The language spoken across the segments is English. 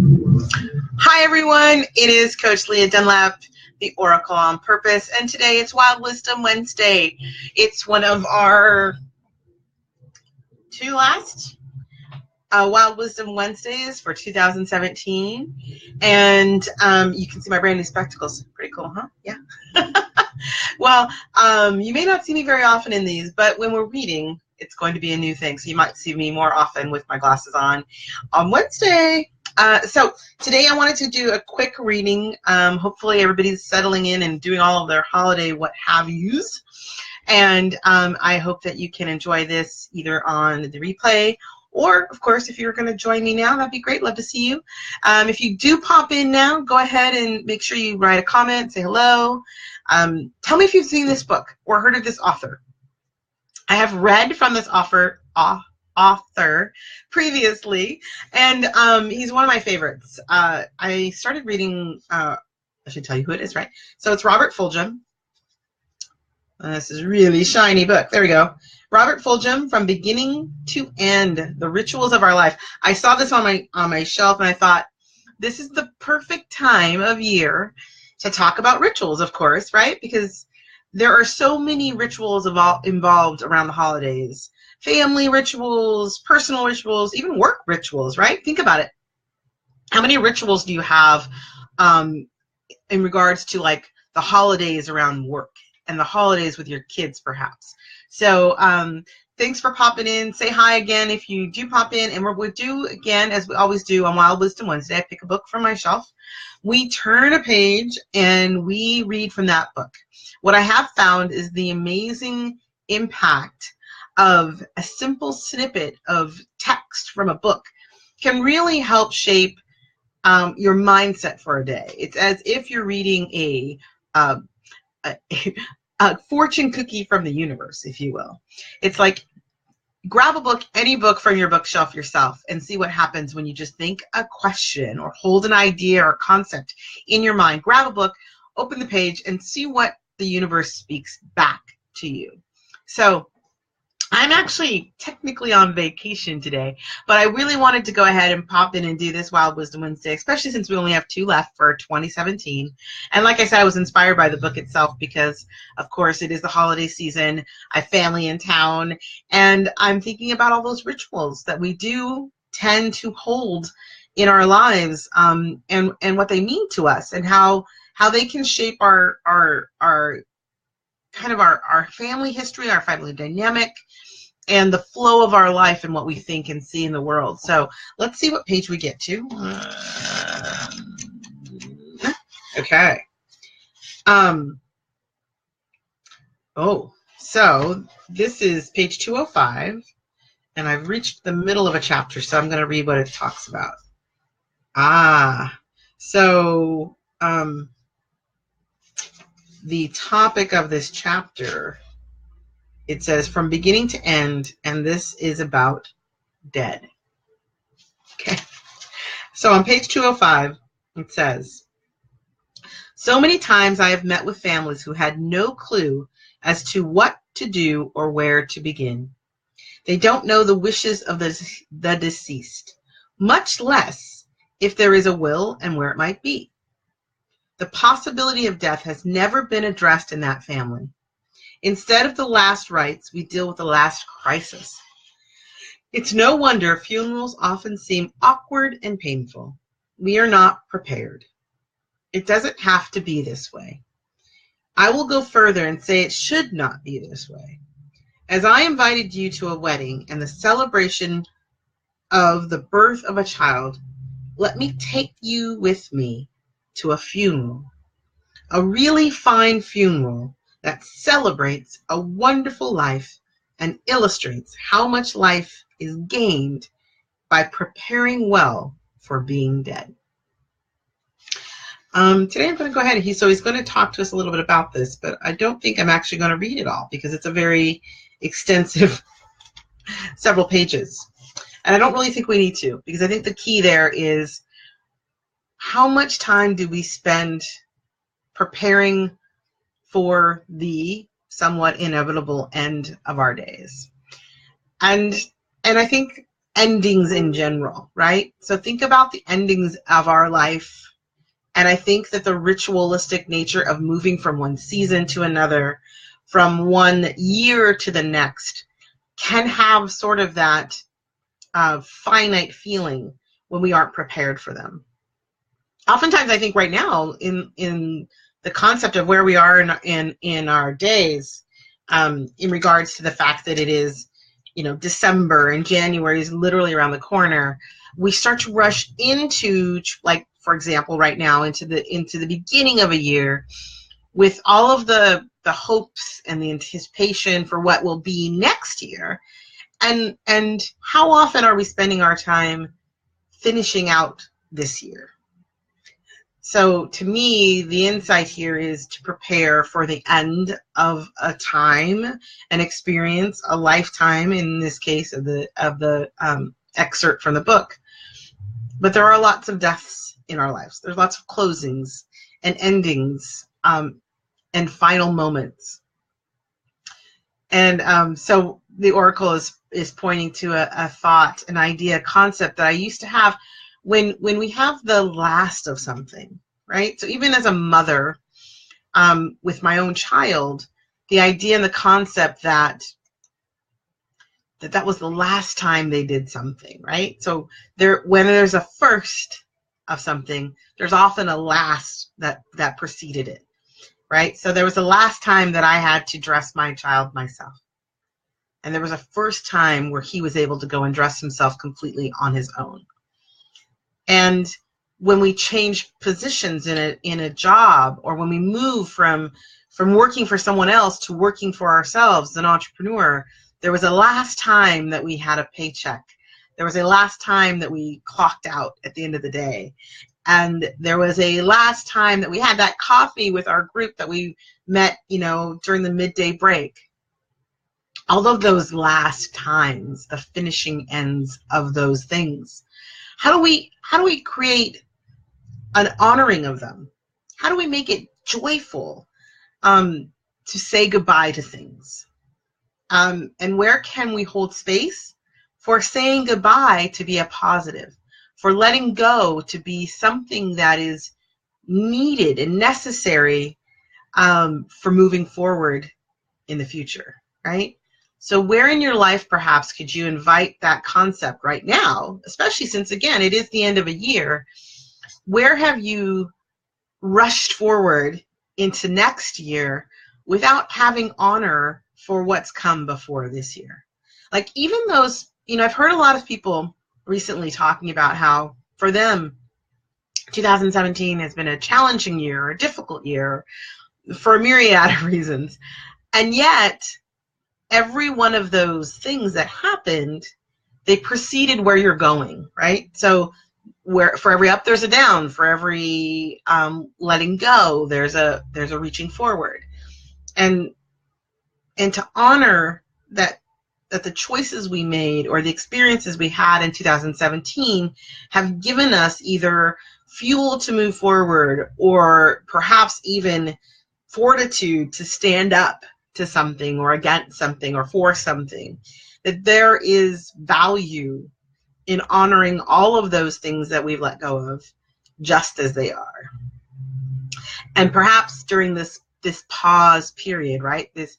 Hi everyone, it is Coach Leah Dunlap, the Oracle on Purpose, and today it's Wild Wisdom Wednesday. It's one of our two last Wild Wisdom Wednesdays for 2017, and you can see my brand new spectacles. Pretty cool, huh? Yeah. Well, you may not see me very often in these, but when we're reading, it's going to be a new thing, so you might see me more often with my glasses on Wednesday. So today I wanted to do a quick reading. Hopefully everybody's settling in and doing all of their holiday what have yous. And I hope that you can enjoy this either on the replay or, of course, if you're going to join me now, that'd be great. Love to see you. If you do pop in now, go ahead and make sure you write a comment, say hello. Tell me if you've seen this book or heard of this author. I have read from this author previously, and he's one of my favorites. I started reading, I should tell you who it is, right? So it's Robert Fulghum. This is a really shiny book. There we go. Robert Fulghum, From Beginning to End, The Rituals of Our Life. I saw this on my shelf, and I thought, this is the perfect time of year to talk about rituals, of course, right? Because there are so many rituals involved around the holidays. Family rituals, personal rituals, even work rituals, right? Think about it. How many rituals do you have in regards to like the holidays around work and the holidays with your kids, perhaps? So thanks for popping in. Say hi again if you do pop in. And we'll do, again, as we always do on Wild Wisdom Wednesday, I pick a book from my shelf. We turn a page and we read from that book. What I have found is the amazing impact of a simple snippet of text from a book can really help shape your mindset for a day. It's as if you're reading a fortune cookie from the universe, if you will. It's like, grab a book, any book from your bookshelf yourself, and see what happens when you just think a question or hold an idea or concept in your mind. Grab a book, open the page, and see what the universe speaks back to you. So I'm actually technically on vacation today, but I really wanted to go ahead and pop in and do this Wild Wisdom Wednesday, especially since we only have 2 left for 2017. And like I said, I was inspired by the book itself because, of course, it is the holiday season. I have family in town, and I'm thinking about all those rituals that we do tend to hold in our lives, and what they mean to us, and how they can shape our kind of our family history, our family dynamic, and the flow of our life and what we think and see in the world. So let's see what page we get to. Okay. So this is page 205, and I've reached the middle of a chapter, so I'm going to read what it talks about. So the topic of this chapter, it says from beginning to end, and this is about dead. Okay. So on page 205, it says, so many times I have met with families who had no clue as to what to do or where to begin. They don't know the wishes of the deceased, much less if there is a will and where it might be. The possibility of death has never been addressed in that family. Instead of the last rites, we deal with the last crisis. It's no wonder funerals often seem awkward and painful. We are not prepared. It doesn't have to be this way. I will go further and say it should not be this way. As I invited you to a wedding and the celebration of the birth of a child, let me take you with me to a funeral, a really fine funeral that celebrates a wonderful life and illustrates how much life is gained by preparing well for being dead. Today I'm going to go ahead and he's going to talk to us a little bit about this, but I don't think I'm actually going to read it all because it's a very extensive several pages. And I don't really think we need to, because I think the key there is how much time do we spend preparing for the somewhat inevitable end of our days. And I think endings in general, right? So think about the endings of our life. And I think that the ritualistic nature of moving from one season to another, from one year to the next, can have sort of that finite feeling when we aren't prepared for them. Oftentimes, I think right now, in the concept of where we are in our days, in regards to the fact that it is, December and January is literally around the corner, we start to rush into, like, for example, right now into the beginning of a year with all of the hopes and the anticipation for what will be next year. And how often are we spending our time finishing out this year? So to me, the insight here is to prepare for the end of a time, an experience, a lifetime, in this case of the excerpt from the book. But there are lots of deaths in our lives. There's lots of closings and endings and final moments. And so the Oracle is pointing to a thought, an idea, a concept that I used to have when we have the last of something, right? So even as a mother with my own child, the idea and the concept that was the last time they did something, right? So when there's a first of something, there's often a last that preceded it, right? So there was the last time that I had to dress my child myself. And there was a first time where he was able to go and dress himself completely on his own. And when we change positions in a job, or when we move from working for someone else to working for ourselves as an entrepreneur, there was a last time that we had a paycheck. There was a last time that we clocked out at the end of the day. And there was a last time that we had that coffee with our group that we met, during the midday break. All of those last times, the finishing ends of those things. How do we create an honoring of them? How do we make it joyful to say goodbye to things? And where can we hold space for saying goodbye to be a positive, for letting go to be something that is needed and necessary for moving forward in the future, right? So where in your life perhaps could you invite that concept right now, especially since, again, it is the end of a year? Where have you rushed forward into next year without having honor for what's come before this year? Like, even those, I've heard a lot of people recently talking about how for them 2017 has been a challenging year, a difficult year, for a myriad of reasons. And yet every one of those things that happened, they preceded where you're going, right? So where for every up there's a down, for every letting go there's a reaching forward, and to honor that the choices we made or the experiences we had in 2017 have given us either fuel to move forward, or perhaps even fortitude to stand up to something or against something or for something. That there is value in honoring all of those things that we've let go of just as they are. And perhaps during this pause period, right, this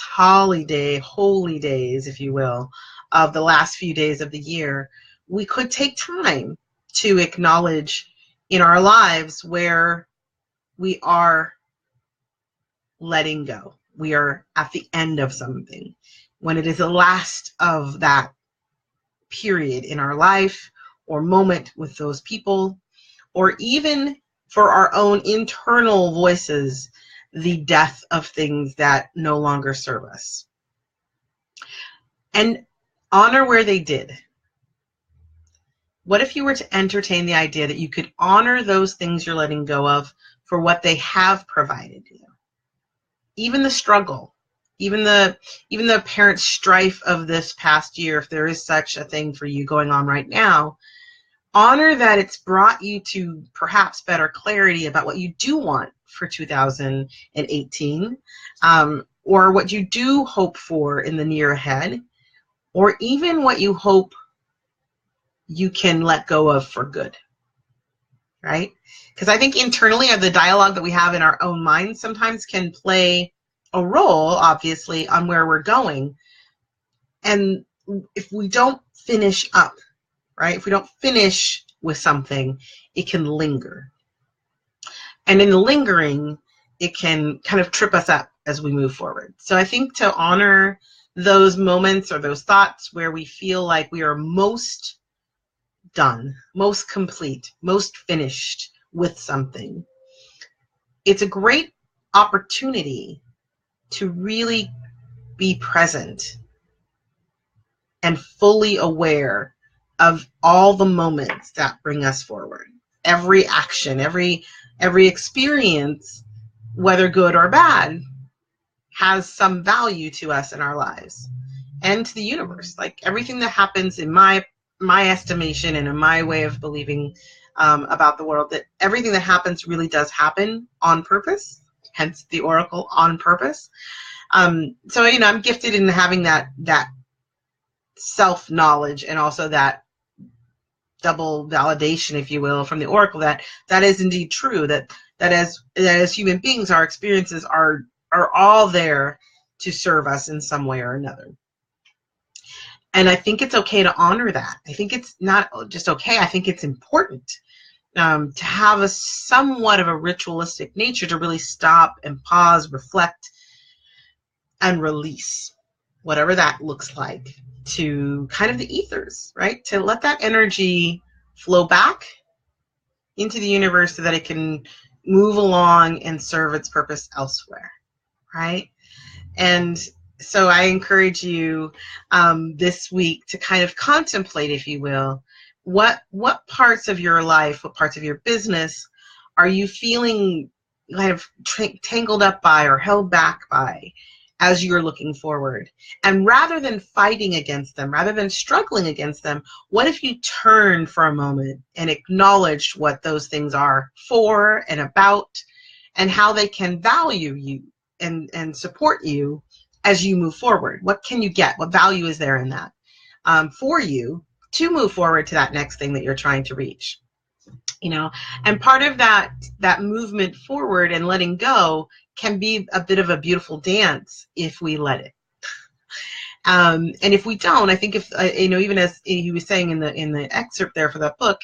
holy days, if you will, of the last few days of the year, we could take time to acknowledge in our lives where we are letting go. We are at the end of something, when it is the last of that period in our life or moment with those people, or even for our own internal voices, the death of things that no longer serve us. And honor where they did. What if you were to entertain the idea that you could honor those things you're letting go of for what they have provided you? Even the struggle, even the apparent strife of this past year, if there is such a thing for you going on right now, honor that it's brought you to perhaps better clarity about what you do want for 2018, or what you do hope for in the near ahead, or even what you hope you can let go of for good, right? Because I think internally, the dialogue that we have in our own minds sometimes can play a role, obviously, on where we're going. And if we don't finish up, right? If we don't finish with something, it can linger. And in the lingering, it can kind of trip us up as we move forward. So I think to honor those moments or those thoughts where we feel like we are most done, most complete, most finished with something, it's a great opportunity to really be present and fully aware of all the moments that bring us forward. Every action, every experience, whether good or bad, has some value to us in our lives and to the universe. Like everything that happens in my estimation and in my way of believing about the world, that everything that happens really does happen on purpose, hence the oracle, on purpose. So, I'm gifted in having that self-knowledge and also that double validation, if you will, from the oracle that is indeed true, that as human beings, our experiences are all there to serve us in some way or another. And I think it's okay to honor that. I think it's not just okay, I think it's important to have a somewhat of a ritualistic nature, to really stop and pause, reflect, and release, whatever that looks like, to kind of the ethers, right? To let that energy flow back into the universe so that it can move along and serve its purpose elsewhere, right? And so I encourage you this week to kind of contemplate, if you will, what parts of your life, what parts of your business are you feeling kind of tangled up by or held back by as you're looking forward. And rather than fighting against them, rather than struggling against them, what if you turned for a moment and acknowledged what those things are for and about, and how they can value you and support you as you move forward? What can you get? What value is there in that for you to move forward to that next thing that you're trying to reach? You know, and part of that movement forward and letting go can be a bit of a beautiful dance if we let it. And if we don't, I think if even as he was saying in the excerpt there for that book,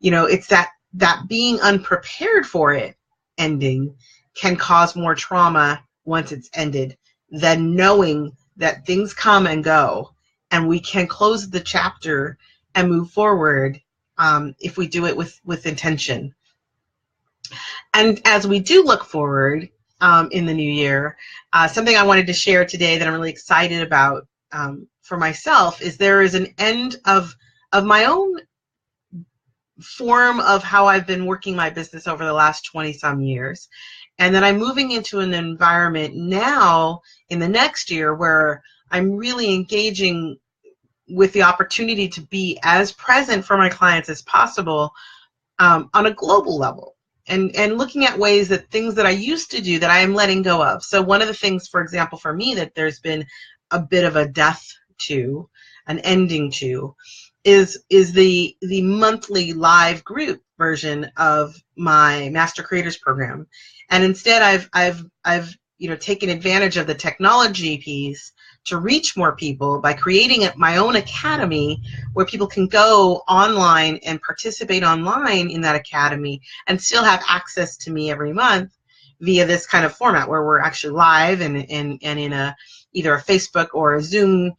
it's that being unprepared for it ending can cause more trauma once it's ended than knowing that things come and go and we can close the chapter and move forward if we do it with intention. And as we do look forward in the new year, something I wanted to share today that I'm really excited about for myself is there is an end of my own form of how I've been working my business over the last 20 some years. And then I'm moving into an environment now in the next year where I'm really engaging with the opportunity to be as present for my clients as possible on a global level, and looking at ways that things that I used to do that I am letting go of. So one of the things, for example, for me that there's been a bit of a death to, an ending to, is the monthly live group version of my Master Creators Program. And instead I've taken advantage of the technology piece to reach more people by creating my own academy where people can go online and participate online in that academy and still have access to me every month via this kind of format where we're actually live and in either a Facebook or a Zoom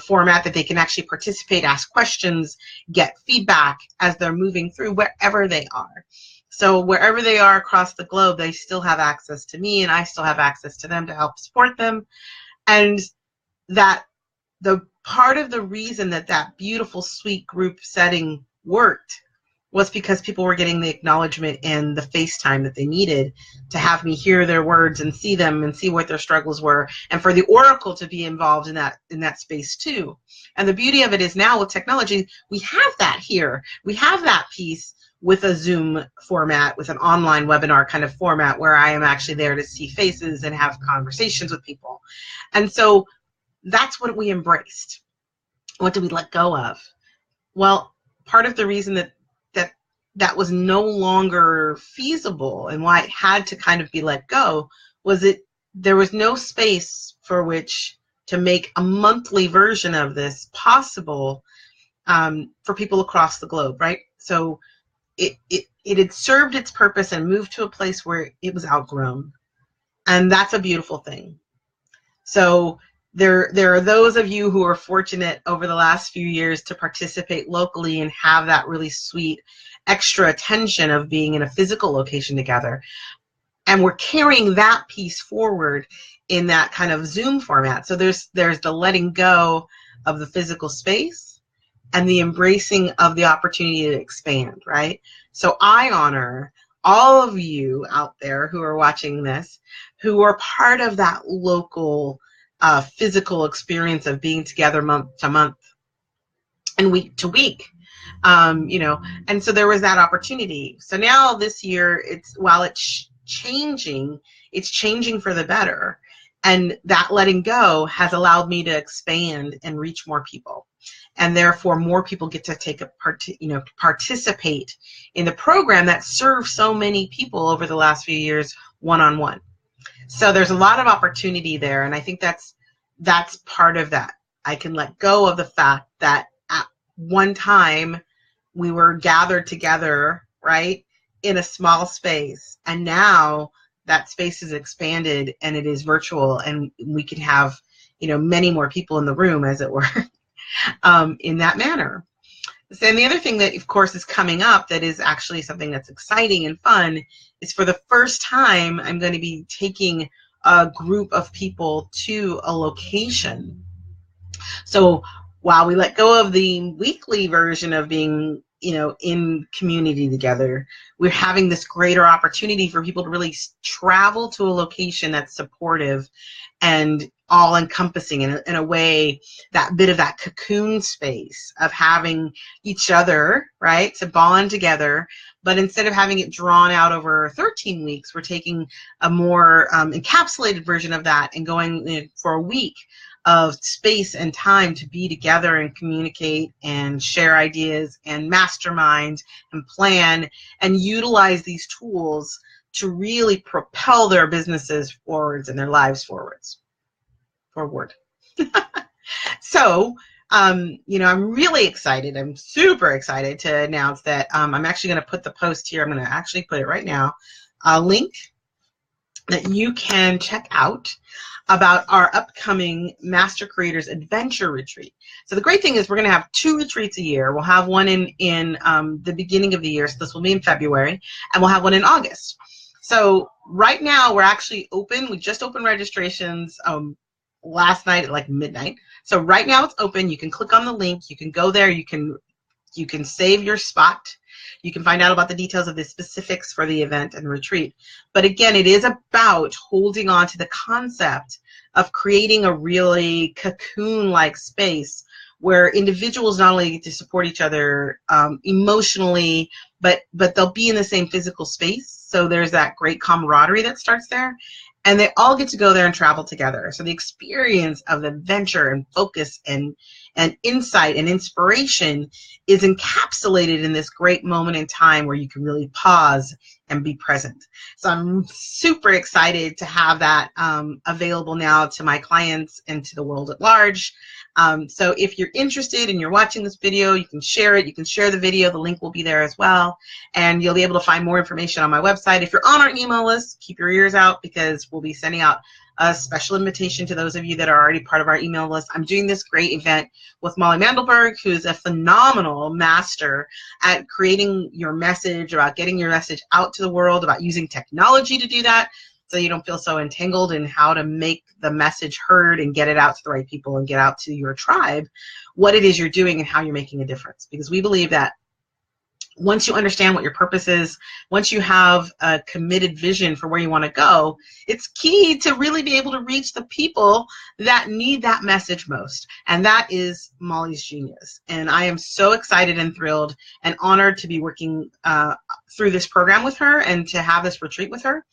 format that they can actually participate, ask questions, get feedback as they're moving through wherever they are. So wherever they are across the globe, they still have access to me and I still have access to them to help support them. And that the part of the reason that beautiful, sweet group setting worked was because people were getting the acknowledgement and the FaceTime that they needed to have me hear their words and see them and see what their struggles were, and for the oracle to be involved in that space too. And the beauty of it is now with technology, we have that here. We have that piece with a Zoom format, with an online webinar kind of format where I am actually there to see faces and have conversations with people. And so that's what we embraced. What did we let go of? Well, part of the reason that was no longer feasible and why it had to kind of be let go was there was no space for which to make a monthly version of this possible for people across the globe, right? So it had served its purpose and moved to a place where it was outgrown. And that's a beautiful thing. So there are those of you who are fortunate over the last few years to participate locally and have that really sweet extra attention of being in a physical location together. And we're carrying that piece forward in that kind of Zoom format. So there's the letting go of the physical space and the embracing of the opportunity to expand, right? So I honor all of you out there who are watching this, who are part of that local physical experience of being together month to month and week to week. And so there was that opportunity. So now this year, while it's changing for the better. And that letting go has allowed me to expand and reach more people. And therefore, more people get to take participate in the program that serves so many people over the last few years, one-on-one. So there's a lot of opportunity there. And I think that's part of that. I can let go of the fact that at one time we were gathered together, right, in a small space. And now that space is expanded and it is virtual, and we can have, many more people in the room, as it were, in that manner. So, and the other thing that, of course, is coming up that is actually something that's exciting and fun is for the first time, I'm going to be taking a group of people to a location. So while we let go of the weekly version of being, in community together, we're having this greater opportunity for people to really travel to a location that's supportive and all-encompassing in a way, that bit of that cocoon space of having each other, right, to bond together. But instead of having it drawn out over 13 weeks, we're taking a more encapsulated version of that and going for a week of space and time to be together and communicate and share ideas and mastermind and plan and utilize these tools to really propel their businesses forwards and their lives forward. So, I'm really excited. I'm super excited to announce that I'm actually going to put the post here. I'm going to actually put it right now, a link that you can check out about our upcoming Master Creators Adventure Retreat. So the great thing is we're going to have 2 retreats a year. We'll have one in the beginning of the year, so this will be in February, and we'll have one in August. So right now we're actually open. We just opened registrations last night at like midnight. So right now it's open. You can click on the link. You can go there. You can save your spot. You can find out about the details of the specifics for the event and retreat. But again, it is about holding on to the concept of creating a really cocoon-like space where individuals not only get to support each other emotionally, but they'll be in the same physical space. So there's that great camaraderie that starts there. And they all get to go there and travel together. So the experience of adventure and focus and insight and inspiration is encapsulated in this great moment in time where you can really pause and be present. So I'm super excited to have that available now to my clients and to the world at large. So if you're interested and you're watching this video, you can share it. You can share the video. The link will be there as well. And you'll be able to find more information on my website. If you're on our email list, keep your ears out because we'll be sending out a special invitation to those of you that are already part of our email list. I'm doing this great event with Molly Mandelberg, who's a phenomenal master at creating your message, about getting your message out to the world, about using technology to do that, so you don't feel so entangled in how to make the message heard and get it out to the right people and get out to your tribe, what it is you're doing and how you're making a difference. Because we believe that once you understand what your purpose is, once you have a committed vision for where you want to go, it's key to really be able to reach the people that need that message most. And that is Molly's genius. And I am so excited and thrilled and honored to be working through this program with her and to have this retreat with her.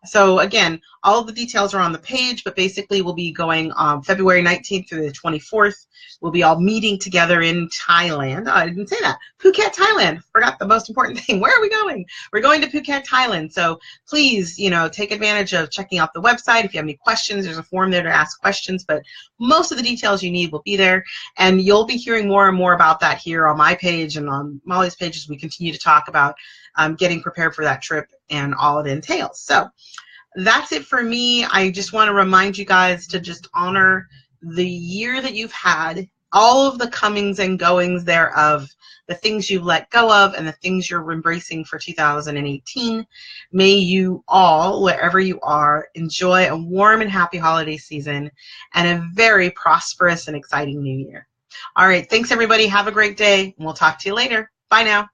So again, all of the details are on the page, but basically we'll be going February 19th through the 24th. We'll be all meeting together in Thailand. Oh, I didn't say that. Phuket, Thailand. Forgot the most important thing. Where are we going? We're going to Phuket, Thailand. So please, take advantage of checking out the website. If you have any questions, there's a form there to ask questions, but most of the details you need will be there. And you'll be hearing more and more about that here on my page and on Molly's page as we continue to talk about getting prepared for that trip and all it entails. So that's it for me. I just want to remind you guys to just honor the year that you've had, all of the comings and goings thereof, the things you've let go of and the things you're embracing for 2018. May you all, wherever you are, enjoy a warm and happy holiday season and a very prosperous and exciting new year. All right. Thanks, everybody. Have a great day. And we'll talk to you later. Bye now.